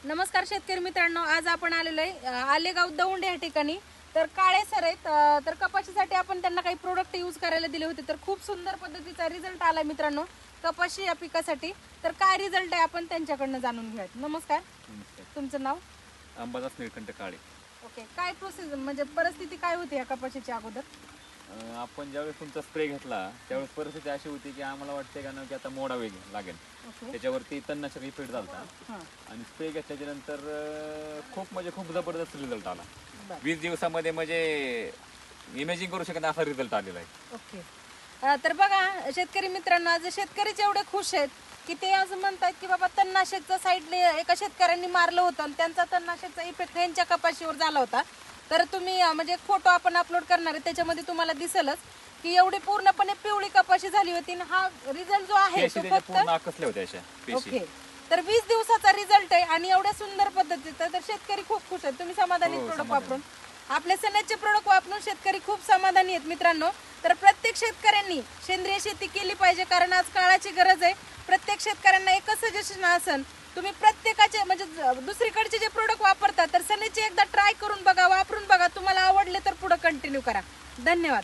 नमस्कार शेतकरी मित्रांनो, आज आपण आलेलो आहे आलेगाव दौंड या ठिकाणी. तर काळे सर आहेत. तर कपाशीसाठी आपण त्यांना काही प्रोडक्ट यूज करायला दिले होते, तर खूप सुंदर पद्धतीचा रिझल्ट आला मित्रांनो कपाशी या पिकासाठी. तर काय रिझल्ट आहे आपण त्यांच्याकडनं जाणून घेऊयात. नमस्कार. तुमचं नाव? अंबादास निळकंठ काळे. ओके, काय प्रोसेस म्हणजे परिस्थिती काय होती या कपाशीच्या अगोदर? आपण ज्यावेळेस तुमचा स्प्रे घेतला त्यावेळेस परिस्थिती अशी होती की आम्हाला वाटते का ना की आता मोडा वेग लागेल. त्याच्यावरती तणनाशक इफेक्ट झाला आणि स्प्रे घेतल्याच्या नंतर खूप जबरदस्त रिझल्ट आला. 20 दिवसामध्ये म्हणजे इमेजिंग करू शकत असा रिझल्ट आलेला आहे. ओके, तर बघा शेतकरी मित्रांनो, आज शेतकरीच एवढे खुश आहेत की ते असं म्हणतात की बाबा तणनाशकचं साईडने एका शेतकऱ्यांनी मारलं होतं आणि त्यांचा तणनाशकचा इफेक्ट यांच्या कपाशीवर झाला होता. तर तुम्ही म्हणजे फोटो आपण अपलोड करणार आहे, त्याच्यामध्ये तुम्हाला दिसेलच की एवढी पूर्णपणे पिवळी कपाशी झाली होती. हा रिझल्ट जो आहे तो फक्त ओके, तर 20 दिवसाचा रिझल्ट आहे आणि एवढ्या सुंदर पद्धतीचा. तर शेतकरी खूप खुश आहेत. तुम्ही समाधानी प्रोडक्ट वापरून, आपले सनेजचे प्रोडक्ट वापरून शेतकरी खूप समाधानी आहेत मित्रांनो. तर प्रत्येक शेतकऱ्यांनी सेंद्रिय शेती केली पाहिजे, कारण आज काळाची गरज आहे. प्रत्येक शेतकऱ्यांना एकच सजेशन असेल, तुम्ही प्रत्येकाचे म्हणजे दुसरीकडचे जे प्रोडक्ट वापरतात तर सनेजचे एकदा ट्राय करून बघा, वापरून बघा. तुम्हाला आवडले तर पुढे कंटिन्यू करा. धन्यवाद.